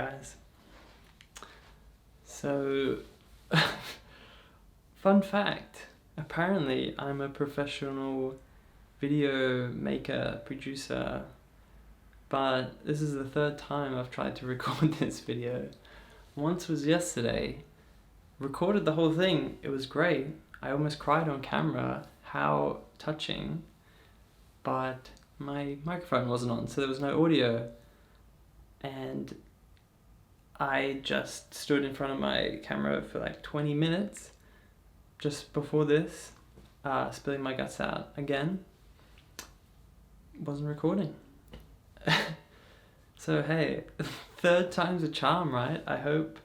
guys. So, fun fact, apparently I'm a professional video maker, producer, but this is the third time I've tried to record this video. Once was yesterday, recorded the whole thing, it was great. I almost cried on camera, how touching, but my microphone wasn't on, so there was no audio. And I just stood in front of my camera for like 20 minutes just before this, spilling my guts out again. Wasn't recording. So hey, third time's a charm, right? I hope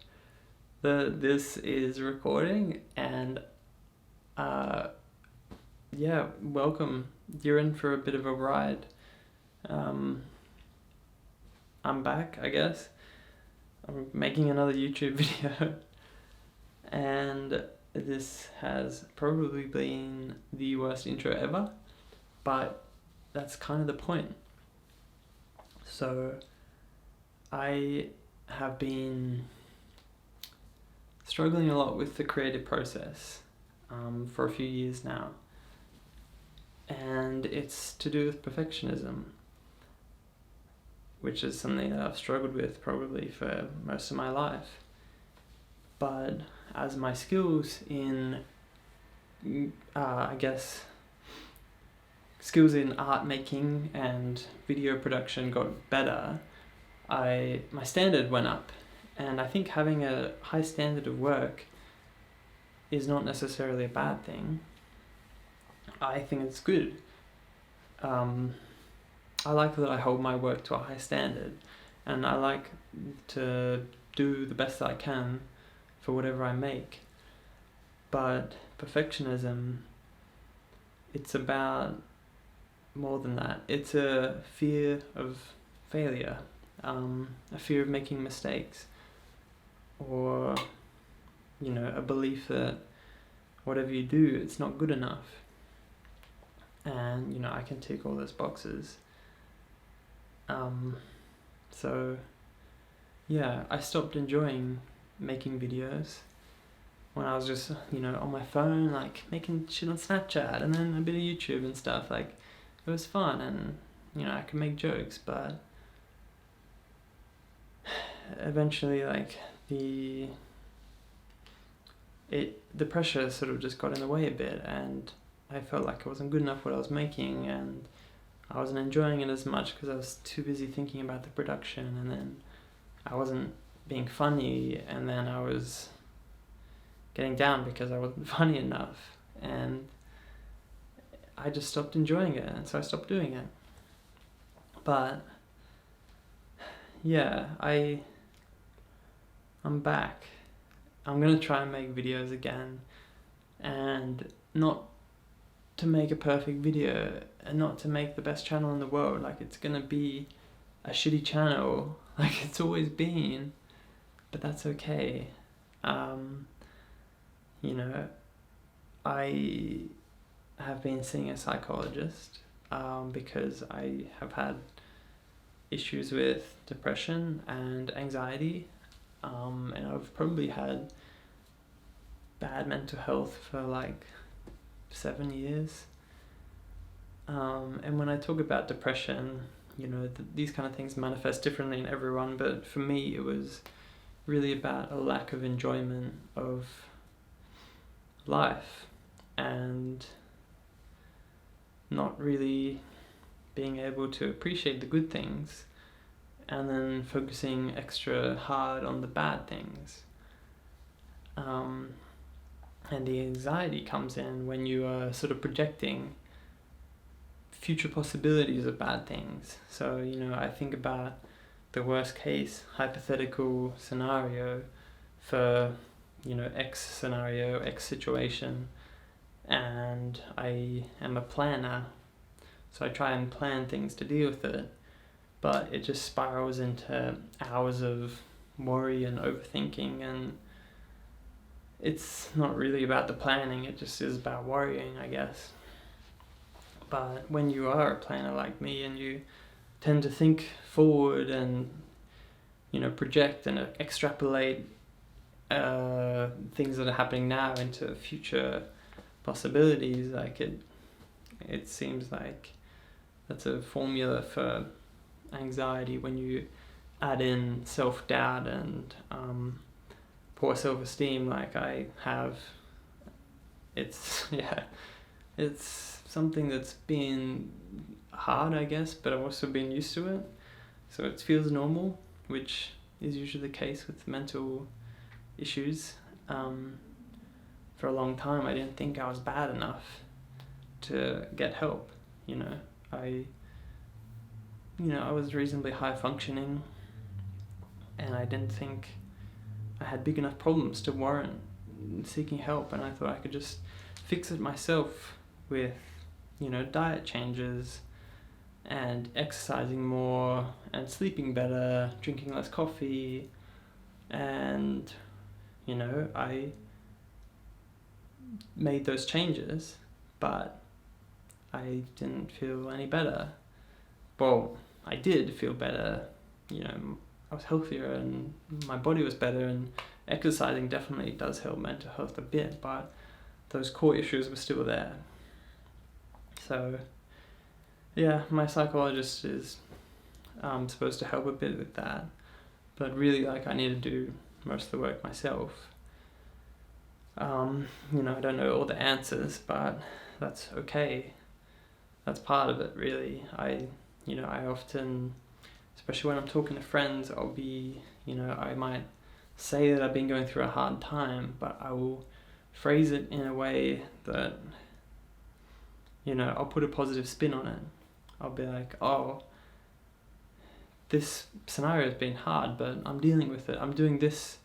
that this is recording, and yeah, welcome. You're in for a bit of a ride. I'm back, I guess. I'm making another YouTube video, and this has probably been the worst intro ever, but that's kind of the point. So I have been struggling a lot with the creative process for a few years now, and it's to do with perfectionism, which is something that I've struggled with probably for most of my life. But as my skills in, skills in art making and video production got better, my standard went up. And I think having a high standard of work is not necessarily a bad thing. I think it's good. I like that I hold my work to a high standard, and I like to do the best that I can for whatever I make. But perfectionism, it's about more than that. It's a fear of failure, a fear of making mistakes, or a belief that whatever you do, it's not good enough. And I can tick all those boxes. So yeah, I stopped enjoying making videos when I was just on my phone, like making shit on Snapchat and then a bit of YouTube and stuff. Like, it was fun, and I could make jokes, but eventually like the pressure sort of just got in the way a bit, and I felt like it wasn't good enough what I was making, and I wasn't enjoying it as much because I was too busy thinking about the production, and then I wasn't being funny, and then I was getting down because I wasn't funny enough, and I just stopped enjoying it, and so I stopped doing it. But yeah, I'm back. I'm gonna try and make videos again, and not to make a perfect video, and not to make the best channel in the world. Like, it's gonna be a shitty channel like it's always been, but that's okay. I have been seeing a psychologist because I have had issues with depression and anxiety, and I've probably had bad mental health for like 7 years. And when I talk about depression, these kind of things manifest differently in everyone, but for me it was really about a lack of enjoyment of life, and not really being able to appreciate the good things, and then focusing extra hard on the bad things. And the anxiety comes in when you are sort of projecting future possibilities of bad things. So, I think about the worst case hypothetical scenario for, X scenario, X situation, and I am a planner, so I try and plan things to deal with it, but it just spirals into hours of worry and overthinking, and it's not really about the planning, it just is about worrying, I guess. But when you are a planner like me, and you tend to think forward and project and extrapolate things that are happening now into future possibilities. Like it seems like that's a formula for anxiety when you add in self-doubt and poor self-esteem like I have. It's it's something that's been hard, I guess, but I've also been used to it, so it feels normal, which is usually the case with mental issues. For a long time I didn't think I was bad enough to get help. I was reasonably high functioning, and I didn't think I had big enough problems to warrant seeking help, and I thought I could just fix it myself with diet changes and exercising more and sleeping better, drinking less coffee, and I made those changes, but I didn't feel any better. Well, I did feel better, I was healthier and my body was better, and exercising definitely does help mental health a bit, but those core issues were still there. So yeah, my psychologist is supposed to help a bit with that, but really I need to do most of the work myself. I don't know all the answers, but that's okay. That's part of it, really. I often, especially when I'm talking to friends, I'll be, I might say that I've been going through a hard time, but I will phrase it in a way that, I'll put a positive spin on it. I'll be like, oh, this scenario has been hard, but I'm dealing with it. I'm doing this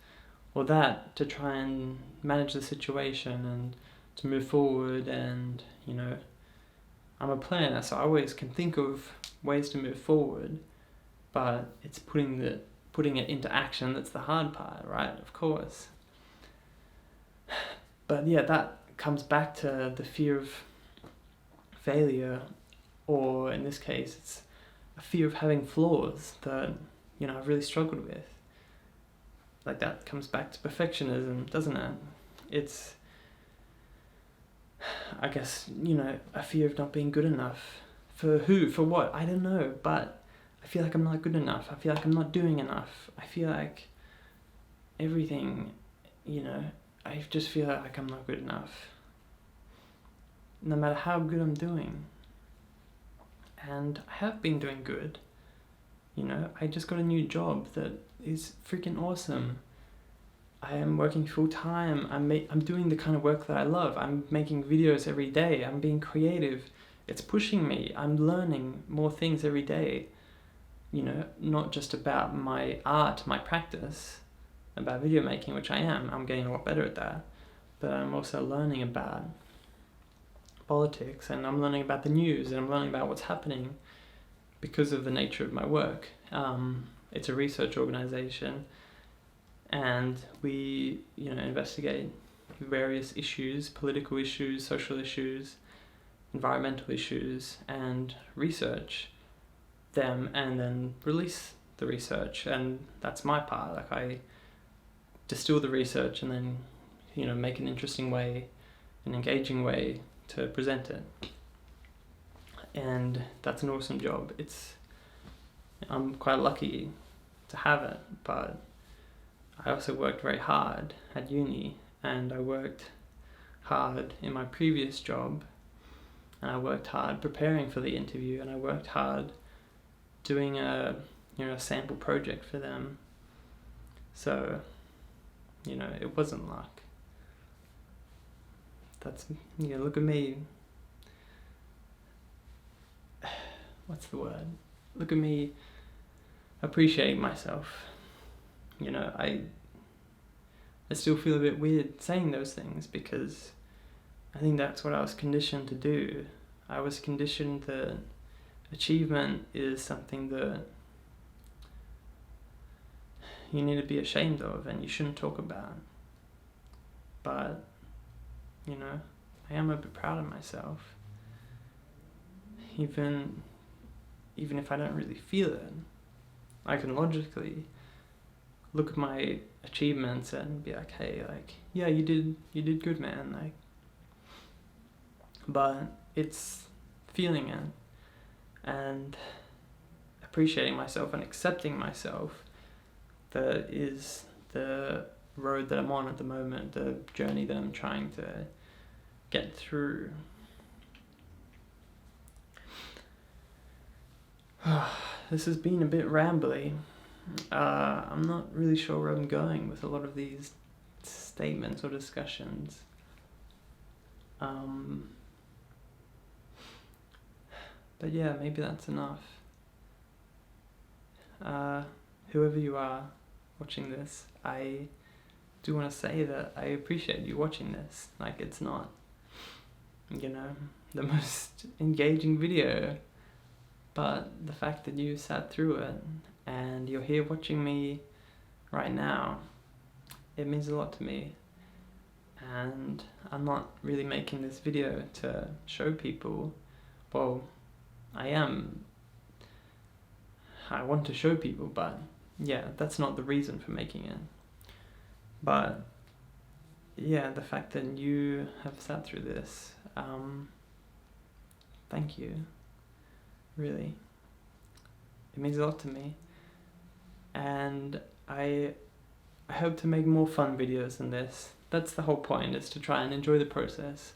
or that to try and manage the situation and to move forward, and, I'm a planner, so I always can think of ways to move forward, but it's putting it into action that's the hard part, right? Of course. But yeah, that comes back to the fear of failure, or in this case, it's a fear of having flaws that, I've really struggled with. Like, that comes back to perfectionism, doesn't it? It's, I guess, a fear of not being good enough. For who? For what? I don't know, but I feel like I'm not good enough. I feel like I'm not doing enough. I feel like everything, I just feel like I'm not good enough, no matter how good I'm doing. And I have been doing good. I just got a new job that is freaking awesome. I am working full time. I'm doing the kind of work that I love. I'm making videos every day. I'm being creative. It's pushing me. I'm learning more things every day. Not just about my art, my practice, about video making, which I am. I'm getting a lot better at that. But I'm also learning about politics, and I'm learning about the news, and I'm learning about what's happening because of the nature of my work. It's a research organization, and we, investigate various issues, political issues, social issues, environmental issues, and research them, and then release the research. And that's my part. Like, I distill the research and then, make an interesting way, an engaging way to present it. And that's an awesome job. I'm quite lucky to have it, but I also worked very hard at uni, and I worked hard in my previous job, and I worked hard preparing for the interview, and I worked hard doing a sample project for them. So, it wasn't luck. That's, look at me. What's the word? Look at me appreciate myself. I still feel a bit weird saying those things, because I think that's what I was conditioned to do. I was conditioned that achievement is something that you need to be ashamed of and you shouldn't talk about. But, I am a bit proud of myself. Even if I don't really feel it, I can logically look at my achievements and be like, hey, like, yeah, you did good, man. Like, but it's feeling it and appreciating myself and accepting myself that is the road that I'm on at the moment, the journey that I'm trying to get through. This has been a bit rambly. I'm not really sure where I'm going with a lot of these statements or discussions. But yeah, maybe that's enough. Whoever you are watching this, I do want to say that I appreciate you watching this. Like, it's not, the most engaging video, but the fact that you sat through it and you're here watching me right now, it means a lot to me. And I'm not really making this video to show people. Well, I want to show people, but yeah, that's not the reason for making it. But yeah, the fact that you have sat through this, thank you. Really, it means a lot to me, and I hope to make more fun videos than this. That's the whole point, is to try and enjoy the process.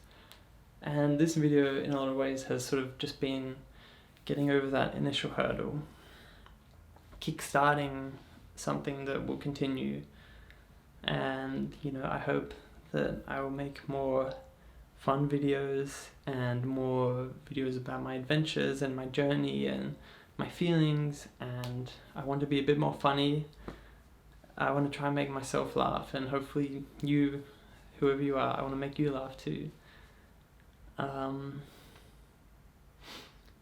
And this video, in a lot of ways, has sort of just been getting over that initial hurdle, kickstarting something that will continue. And I hope that I will make more fun videos and more videos about my adventures and my journey and my feelings, and I want to be a bit more funny. I want to try and make myself laugh, and hopefully you, whoever you are, I want to make you laugh too.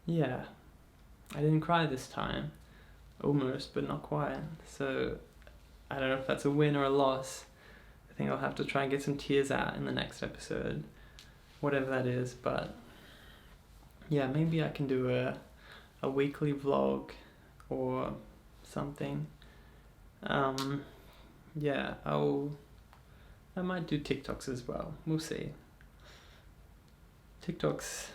Yeah, I didn't cry this time, almost, but not quite, so I don't know if that's a win or a loss. I think I'll have to try and get some tears out in the next episode, whatever that is. But yeah, maybe I can do a weekly vlog or something. Yeah, I might do TikToks as well. We'll see. TikToks,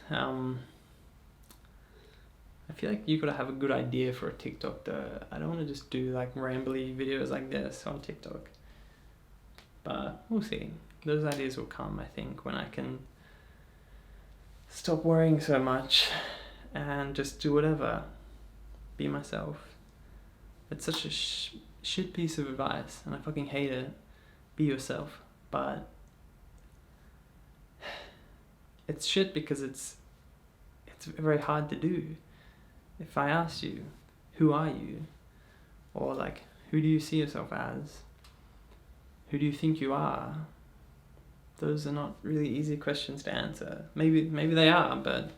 I feel like you gotta have a good idea for a TikTok though. I don't want to just do like rambly videos like this on TikTok. But we'll see. Those ideas will come, I think, when I can stop worrying so much and just do whatever. Be myself. It's such a shit piece of advice, and I fucking hate it. Be yourself. But it's shit because it's very hard to do. If I asked you, who are you? Or like, who do you see yourself as? Who do you think you are? Those are not really easy questions to answer. Maybe they are, but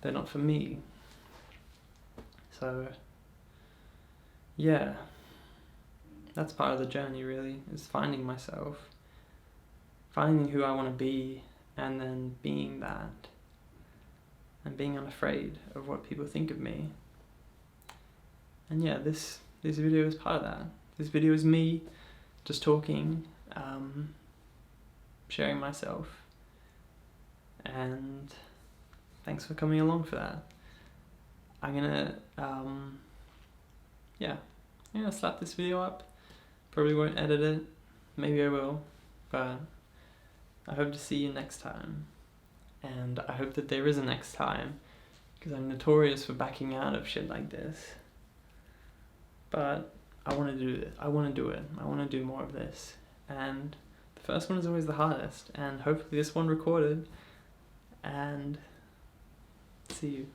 they're not for me. So yeah, that's part of the journey really, is finding myself, finding who I want to be, and then being that, and being unafraid of what people think of me. And yeah, this video is part of that. This video is me just talking, sharing myself, and thanks for coming along for that. I'm gonna slap this video up. Probably won't edit it, maybe I will, but I hope to see you next time. And I hope that there is a next time, because I'm notorious for backing out of shit like this. But I want to do it. I want to do more of this. And the first one is always the hardest. And hopefully this one recorded. And see you.